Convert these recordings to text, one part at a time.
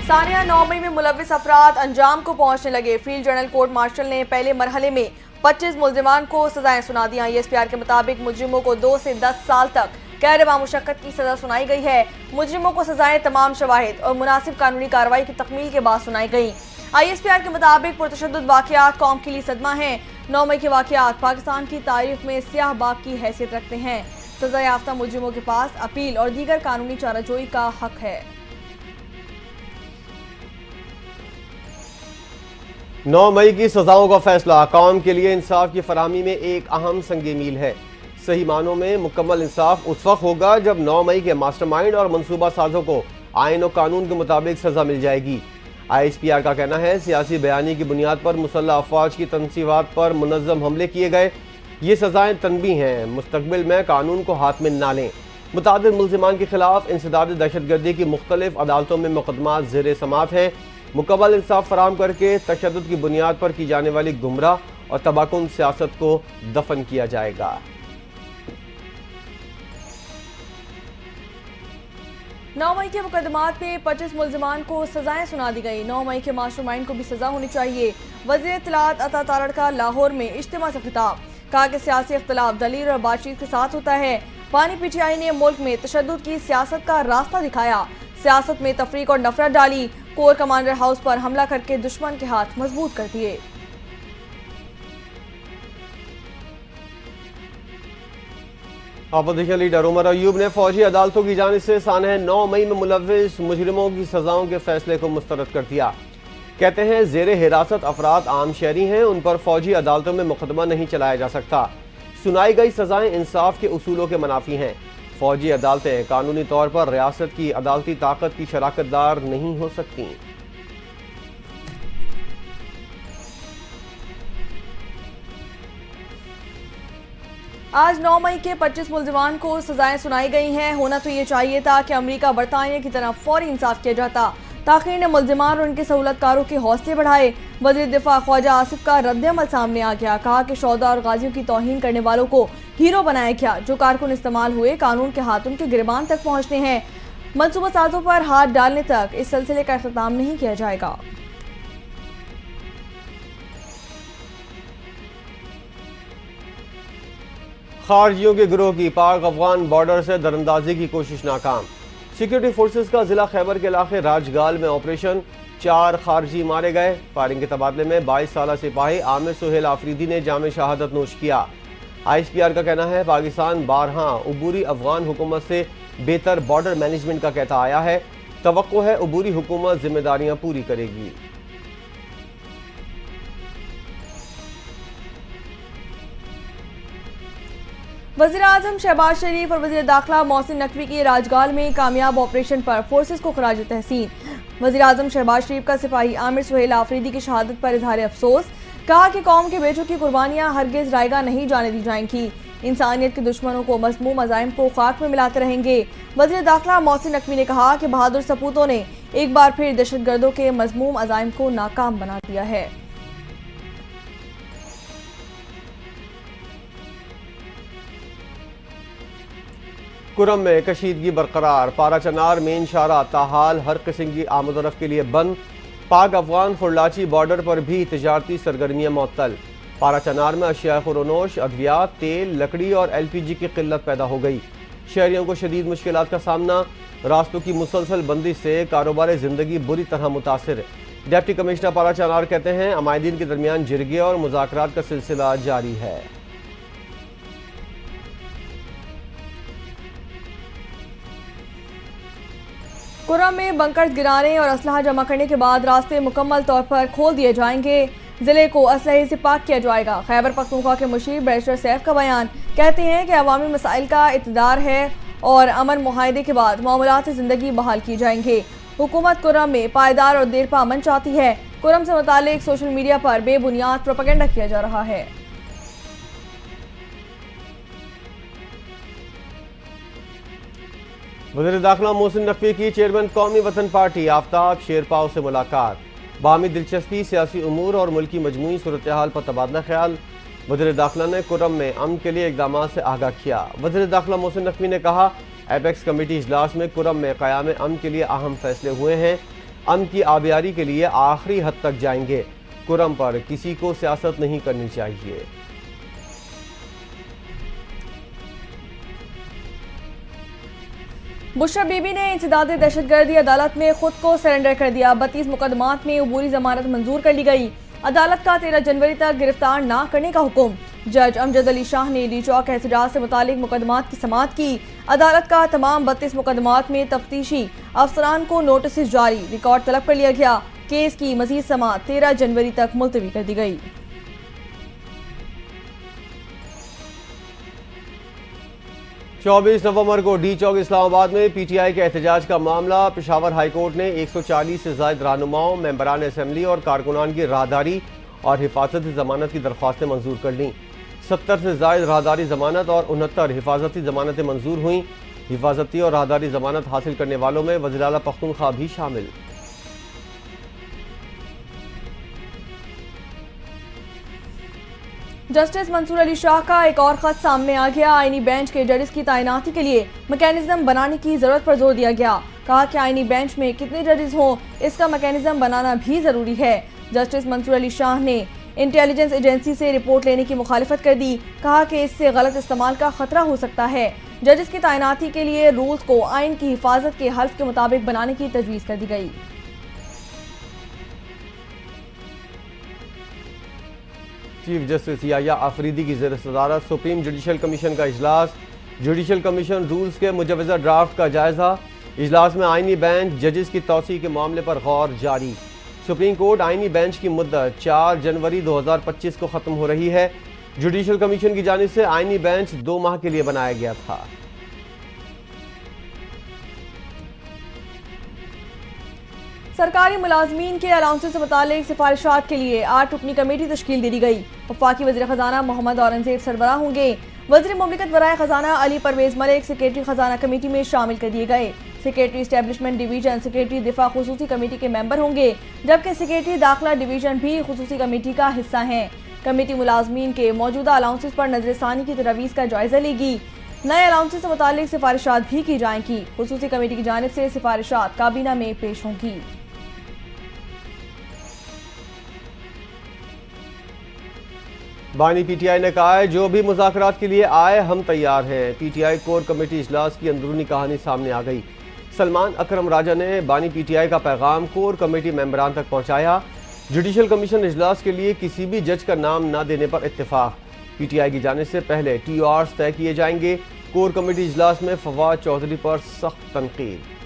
सानिया 9 मई में मुलविस अफराद अंजाम को पहुंचने लगे। फील्ड जनरल कोर्ट मार्शल ने पहले मरहले में 25 मुल्जिमान को सजाएं सुना दी। ISPR के मुताबिक मुजरिमों को 2 से 10 साल तक कैद बामुशक्कत की सजा सुनाई गई है। मुजरिमों को सजाएं तमाम शवाहिद और मुनासिब कानूनी कार्रवाई की तकमील के बाद सुनाई गई। ISPR के मुताबिक पुरतशद्दुद वाक़यात कौम के लिए सदमा है। 9 मई के वाक़यात पाकिस्तान की तारीख में स्याह बाग की हैसियत रखते हैं। सजा याफ्ता मुजरिमों के पास अपील और दीगर कानूनी चाराजोई का हक है। 9 मई की सजाओं का फैसला कौम के लिए इंसाफ की फराहमी में एक अहम संग मील है। सही मानों में मुकम्मल इंसाफ उस वक्त होगा जब 9 मई के मास्टरमाइंड और मनसूबा साजों को आइन और कानून के मुताबिक सजा मिल जाएगी। ISPR का कहना है सियासी बयानी की बुनियाद पर मुसल्लह अफवाज की तनसीबात पर मुनज़्ज़म हमले किए गए। ये सजाएं तनबीह हैं, मुस्तकबिल में कानून को हाथ में ना लें। मुतादिद मुल्ज़िमान के खिलाफ इंसदाद दहशतगर्दी की मुख्तलिफ अदालतों में मुकदमा ज़ेर समात हैं। मुकम्मल इंसाफ फराम करके तशद्दुद की बुनियाद पर की जाने वाली गुमराह और तबाहकुन सियासत को दफन किया जाएगा। 9 मई के मुकदमात में 25 मुल्जिमान को सजाएं सुना दी गई। 9 मई के मास्टरमाइंड को भी सजा होनी चाहिए। वज़ीर इत्तलात अता तारड़ का लाहौर में इज्तिमा से खिताब, कहा कि सियासी इख्तिलाफ दलील और बातचीत के साथ होता है। पानी PTI ने मुल्क में तशद्दुद की सियासत का रास्ता दिखाया, सियासत में तफरीक और नफरत डाली, कोर कमांडर हाउस पर हमला करके दुश्मन के हाथ मजबूत कर दिए। अपोजिशन लीडर उमर अयूब ने फौजी अदालतों की जानिब से सानह 9 मई में मुलविस मुजरिमों की सजाओं के फैसले को मुस्तरद कर दिया। कहते हैं जेर हिरासत अफराद आम शहरी हैं, उन पर फौजी अदालतों में मुकदमा नहीं चलाया जा सकता। सुनाई गई सजाएं इंसाफ के उसूलों के मुनाफी हैं। फौजी अदालतें कानूनी तौर पर रियासत की अदालती ताकत की शराकतदार नहीं हो सकती। आज 9 मई के 25 मुल्जिमान को सजाएं सुनाई गई हैं। होना तो ये चाहिए था कि अमेरिका बरतानिया की तरफ फौरी इंसाफ किया जाता। ताख़ीर ने मुल्जिमान और उनके सहूलतकारों के हौसले बढ़ाए। वज़ीर दिफा ख्वाजा आसिफ का रद्द-ए-अमल सामने आ गया। कहा कि शौहदा और गाजियों की तौहीन करने वालों को हीरो बनाया गया। जो कारकुन इस्तेमाल हुए कानून के हाथ उनके गिरबान तक पहुँचने हैं। मनसूबा साजों पर हाथ डालने तक इस सिलसिले का इख्तिताम नहीं किया जाएगा। खारजियों के गिरोह की पाक अफगान बॉर्डर से दरअंदाजी की कोशिश नाकाम। सिक्योरिटी फोर्सेस का जिला खैबर के इलाके राजगाल में ऑपरेशन, 4 खारजी मारे गए। फायरिंग के तबादले में 22 साल सिपाही आमिर सुहेल आफरीदी ने जाम शहादत नोश किया। ISPR का कहना है पाकिस्तान बारहा अबूरी अफगान हुकूमत से बेहतर बॉर्डर मैनेजमेंट का कहता आया है। तवक्को है अबूरी हुकूमत जिम्मेदारियां पूरी करेगी। वज़ीर आज़म शहबाज शरीफ और वज़ीर दाखिला मोहसिन नकवी की राजगाल में कामयाब ऑपरेशन पर फोर्सेस को खराज तहसीन। वज़ीर आज़म शहबाज शरीफ का सिपाही आमिर सुहेल आफरीदी की शहादत पर इजहार अफसोस, कहा कि कौम के बेटों की कुर्बानियां हरगिज़ रायगा नहीं जाने दी जाएंगी। इंसानियत के दुश्मनों को मज़मूम अज़ाइम को खाक में मिलाते रहेंगे। वज़ीर दाखिला मोहसिन नकवी ने कहा कि बहादुर सपूतों ने एक बार फिर दहशतगर्दों के मज़मूम अज़ाइम को नाकाम बना दिया है। कुरम में कशीदगी बरकरार, पारा चनार मेन शारा ताहाल हर किस्म की आमदोरफ के लिए बंद। पाक अफगान खुरलाची बॉर्डर पर भी तजारती सरगर्मियाँ मुअत्तल। पारा चनार में अशिया खुरोनोश, अद्वियात, तेल, लकड़ी और LPG की किल्लत पैदा हो गई। शहरियों को शदीद मुश्किलात का सामना। रास्तों की मुसलसल बंदिश से कारोबार ज़िंदगी बुरी तरह मुतासिर। डिप्टी कमिश्नर पारा चनार कहते हैं अमायदीन के दरमियान जिरगे और मुज़ाकरात का सिलसिला जारी है। कुरम में बंकर्स गिराने और असलहा जमा करने के बाद रास्ते मुकम्मल तौर पर खोल दिए जाएंगे। जिले को असलहे से पाक किया जाएगा। खैबर पख्तूनख्वा के मुशीर बैरिस्टर सैफ का बयान, कहते हैं कि अवामी मसाइल का इक़्तिदार है और अमन मुआहदे के बाद मामूलात ज़िंदगी बहाल किए जाएंगे। हुकूमत कुरम में पायदार और देरपा अमन चाहती है। कुरम से मुतालिक सोशल मीडिया पर बेबुनियाद प्रोपेगेंडा किया जा रहा है। वज़ीर दाखिला मोहसिन नकवी की चेयरमैन कौमी वतन पार्टी आफ्ताब शेरपाव से मुलाकात। बाहमी दिलचस्पी, सियासी उमूर और मुल्की मजमूई सूरत हाल पर तबादला ख्याल। वज़ीर दाखिला ने कुरम में अमन के लिए इक़दाम से आगाह किया। वज़ीर दाखिला मोहसिन नकवी ने कहा एपेक्स कमेटी इजलास में कुरम में क़याम अमन के लिए अहम फैसले हुए हैं। अमन की आबियारी के लिए आखिरी हद तक जाएंगे। कुरम पर किसी को सियासत नहीं करनी चाहिए। बुशरा बीबी ने इंसदाद दहशतगर्दी अदालत में खुद को सरेंडर कर दिया। 32 मुकदमात में अबूरी जमानत मंजूर कर ली गई। अदालत का 13 जनवरी तक गिरफ्तार न करने का हुक्म। जज अमजद अली शाह ने डी चौक एहतजाज से मुतालिक मुकदमात की समाअत की। अदालत का तमाम 32 मुकदमात में तफ्तीशी अफसरान को नोटिस जारी, रिकॉर्ड तलब कर लिया गया। केस की मजीद समाअत 13 जनवरी तक मुलतवी कर दी गई। 24 नवंबर को डी चौक इस्लामाबाद में पीटीआई के एहतजाज का मामला। पेशावर हाई कोर्ट ने 140 से ज्यादा रहनुमाओं, मेंबरान असम्बली और कारकुनान की राहदारी और हिफाजती जमानत की दरख्वास्तें मंजूर कर लीं। 70 से ज्यादा राहदारी जमानत और 69 हिफाजती जमानतें मंजूर हुई। हिफाजती और राहदारी जमानत हासिल करने वालों में वज़ीर आला पख्तूनख्वा भी शामिल। जस्टिस मंसूर अली शाह का एक और खत सामने आ गया। आईनी बेंच के जजेस की तैनाती के लिए मैकेनिज्म बनाने की जरूरत पर जोर दिया गया। कहा कि आईनी बेंच में कितने जजेस हों इसका मैकेनिज्म बनाना भी जरूरी है। जस्टिस मंसूर अली शाह ने इंटेलिजेंस एजेंसी से रिपोर्ट लेने की मुखालिफत कर दी। कहा कि इससे गलत इस्तेमाल का खतरा हो सकता है। जजेस की तैनाती के लिए रूल्स को आइन की हिफाजत के हल्फ के मुताबिक बनाने की तजवीज़ कर दी गई। चीफ जस्टिस याया आफरीदी की ज़ेर सदारत सुप्रीम जुडिशल कमीशन का इजलास। जुडिशल कमीशन रूल्स के मुजवज़ा ड्राफ्ट का जायजा। इजलास में आइनी बेंच जजेस की तौसीह के मामले पर गौर जारी। सुप्रीम कोर्ट आइनी बेंच की मुद्दत 4 जनवरी 2025 को ख़त्म हो रही है। जुडिशल कमीशन की जानिब से आइनी बेंच 2 माह के लिए बनाया गया था। सरकारी मुलाजमीन के अलाउंसेस से मुतालिक सिफारिशात के लिए 8 रुकनी कमेटी तश्कील दे दी गई। वफाकी वज़ीर ख़जाना मोहम्मद औरंगज़ेब सरबराह होंगे। वज़ीर मुमलिकत बराए ख़जाना अली परवेज़ मलिक सेक्रेटरी ख़जाना कमेटी में शामिल कर दिए गए। सेक्रेटरी इस्टेब्लिशमेंट डिवीजन, सेक्रेटरी दिफा खुसूसी कमेटी के मेंबर होंगे, जबकि सेक्रेटरी दाखिला डिवीजन भी खुसूसी कमेटी का हिस्सा हैं। कमेटी मुलाजमीन के मौजूदा अलाउंसेस पर नजरसानी की तजवीज़ का जायजा लेगी। नए अलाउंसेस से मुतालिक सिफारिशात भी की जाएंगी। खुसूसी कमेटी की जानिब से सिफारिशात काबीना में पेश होंगी। बानी पीटीआई ने कहा है जो भी मुज़ाकरात के लिए आए हम तैयार हैं। पीटीआई कोर कमेटी इजलास की अंदरूनी कहानी सामने आ गई। सलमान अकरम राजा ने बानी पीटीआई का पैगाम कोर कमेटी मेंबरान तक पहुंचाया। जुडिशल कमीशन इजलास के लिए किसी भी जज का नाम न देने पर इत्तेफाक। पीटीआई की जानिब से पहले TORs तय किए जाएंगे। कोर कमेटी इजलास में फवाद चौधरी पर सख्त तनकीद।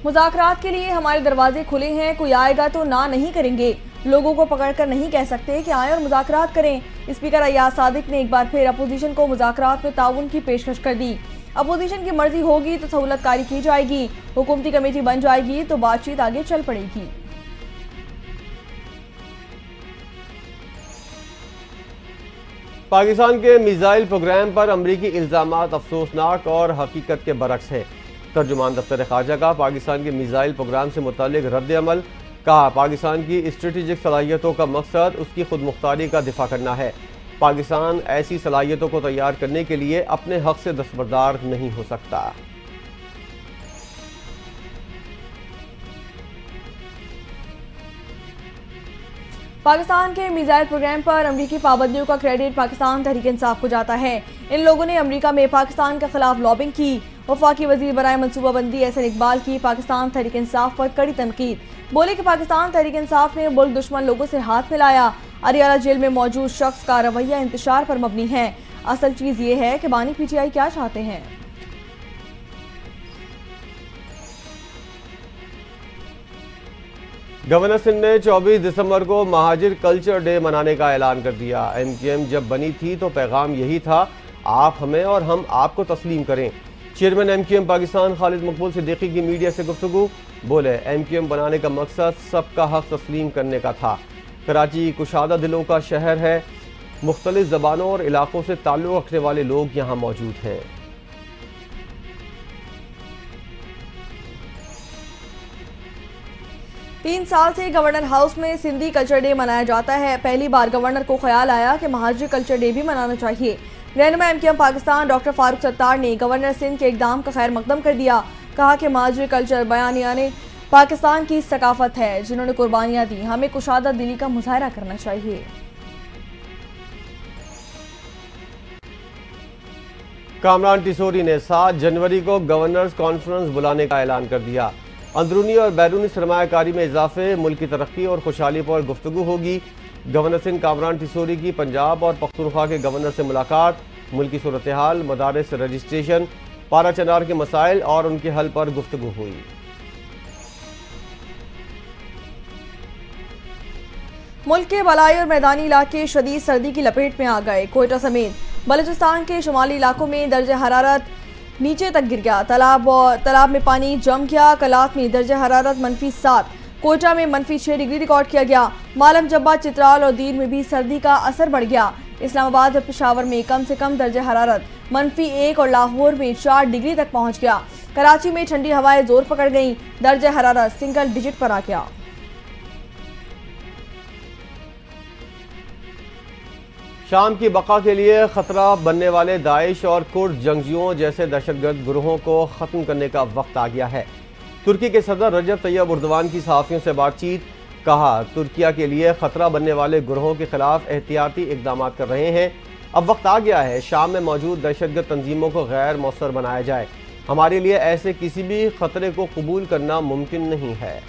मुज़ाकरात के लिए हमारे दरवाजे खुले हैं, कोई आएगा तो ना नहीं करेंगे। लोगों को पकड़कर नहीं कह सकते कि आए और मुज़ाकरात करें। स्पीकर अय्याज सादिक ने एक बार फिर अपोजिशन को मुज़ाकरात में ताउन की पेशकश कर दी। अपोजिशन की मर्जी होगी तो सहूलतकारी की जाएगी, हुकूमती कमेटी बन जाएगी तो बातचीत आगे चल पड़ेगी। पाकिस्तान के मिसाइल प्रोग्राम पर अमरीकी इल्जामात अफसोसनाक और हकीकत के बरक्स है। तर्जुमान दफ्तर खारजा का पाकिस्तान के मिसाइल प्रोग्राम से मुतालिक रद्द अमल। कहा पाकिस्तान की स्ट्रेटेजिक सलाहियतों का मकसद उसकी खुद मुख्तारी का दिफा करना है। पाकिस्तान ऐसी सलाहियतों को तैयार करने के लिए अपने हक से दस्तबरदार नहीं हो सकता। पाकिस्तान के मिसाइल प्रोग्राम पर अमरीकी पाबंदियों का क्रेडिट पाकिस्तान तहरीक इंसाफ को जाता है। इन लोगों ने अमरीका में पाकिस्तान के खिलाफ लॉबिंग की। वफाकी वजीर बराए मनसूबाबंदी एहसन इकबाल की पाकिस्तान तहरीक इंसाफ पर कड़ी तनकीद। बोले कि पाकिस्तान तहरीक इंसाफ ने मुल्क दुश्मन लोगों से हाथ मिलाया। अरियाला जेल में मौजूद शख्स का रवैया इंतशार पर मबनी है। असल चीज ये है कि बानी पीटीआई क्या चाहते हैं। गवर्नर सिंध ने 24 दिसंबर को महाजिर कल्चर डे मनाने का ऐलान कर दिया। MQM जब बनी थी तो पैगाम यही था, आप हमें और हम आपको तस्लीम करें। चेयरमैन MQM पाकिस्तान खालिद मकबूल सिद्दीकी की मीडिया से गुफ्तगू। बोले MQM बनाने का मकसद सबका हक तस्लीम करने का था। कराची कुशादा दिलों का शहर है। मुख्तलिफ ज़बानों और इलाकों से ताल्लुक़ रखने वाले लोग यहाँ मौजूद हैं। तीन साल से गवर्नर हाउस में सिंधी कल्चर डे मनाया जाता है। पहली बार गवर्नर को ख्याल आया कि महाजिर कल्चर डे भी मनाना चाहिए। रहनुमा MKM पाकिस्तान डॉक्टर फारूक सत्तार ने गवर्नर सिंध के इकदाम का खैर मकदम कर दिया। कहा कि माजरी कल्चर बयानियाने पाकिस्तान की सकाफत है, जिन्होंने कुर्बानियां दी, हमें कुशादा दिली का मुजाहरा करना चाहिए। कामरान टिसोरी ने 7 जनवरी को गवर्नर्स कॉन्फ्रेंस बुलाने का ऐलान कर दिया। अंदरूनी और बैरूनी सरमायाकारी में इजाफे, मुल्क की तरक्की और खुशहाली पर गुफ्तगू होगी। गवर्नर सिंध कामरान टिसोरी की पंजाब और पख्तूनख्वा के गवर्नर से मुलाकात, मुल्क की सूरत हाल, मदारिस रजिस्ट्रेशन, पारा चनार के मसाइल और उनके हल पर गुफ्तगू हुई। मुल्क के बलाई और मैदानी इलाके शदीद सर्दी की लपेट में आ गए। कोयटा समेत बलूचिस्तान के शुमाली इलाकों में दर्ज हरारत नीचे तक गिर गया। तालाब में पानी जम गया। कलात में दर्ज हरारत -7, कोयटा में -6 डिग्री रिकॉर्ड किया गया। मालम जब्बा, चित्राल और दीन में भी सर्दी का असर बढ़ गया। इस्लामाबाद और पेशावर में कम से कम दर्ज हरारत -1 और लाहौर में 4 डिग्री तक पहुंच गया। कराची में ठंडी हवाएं जोर पकड़ गईं। दर्ज हरारत सिंगल डिजिट पर आ गया। शाम की बका के लिए खतरा बनने वाले दाइश और कुर्द जंगजुओं जैसे दहशतगर्द गुरोहों को ख़त्म करने का वक्त आ गया है। तुर्की के सदर रजब तैयब उर्दवान की सहाफ़ियों से बातचीत। कहा, तुर्किया के लिए खतरा बनने वाले गुरोहों के खिलाफ एहतियाती इकदाम कर रहे हैं। अब वक्त आ गया है शाम में मौजूद दहशतगर्द तंजीमों को गैर मौसर बनाया जाए। हमारे लिए ऐसे किसी भी खतरे को कबूल करना मुमकिन नहीं है।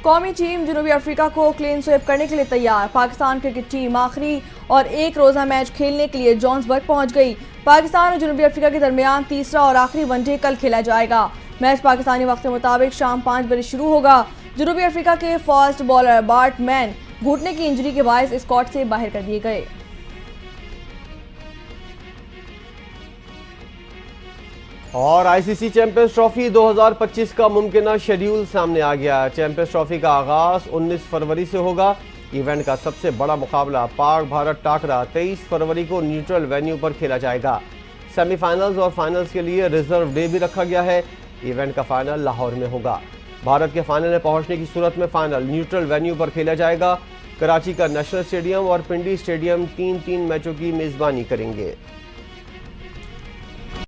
कौमी टीम जनूबी अफ्रीका को क्लीन स्वीप करने के लिए तैयार। पाकिस्तान क्रिकेट टीम आखिरी और एक रोजा मैच खेलने के लिए जॉन्सबर्ग पहुंच गई। पाकिस्तान और जनूबी अफ्रीका के दरमियान तीसरा और आखिरी वनडे कल खेला जाएगा। मैच पाकिस्तानी वक्त के मुताबिक शाम 5 बजे शुरू होगा। जनूबी अफ्रीका के फास्ट बॉलर बार्ट मैन घुटने की इंजरी के बायस स्क्वाड से बाहर कर दिए गए। और आईसीसी चैंपियंस ट्रॉफी 2025 का मुमकिन शेड्यूल सामने आ गया। चैंपियंस ट्रॉफी का आगाज 19 फरवरी से होगा। इवेंट का सबसे बड़ा मुकाबला पाक भारत टाकरा 23 फरवरी को न्यूट्रल वेन्यू पर खेला जाएगा। सेमीफाइनल्स और फाइनल्स के लिए रिजर्व डे भी रखा गया है। इवेंट का फाइनल लाहौर में होगा। भारत के फाइनल में पहुंचने की सूरत में फाइनल न्यूट्रल वेन्यू पर खेला जाएगा। कराची का नेशनल स्टेडियम और पिंडी स्टेडियम 3-3 मैचों की मेजबानी करेंगे।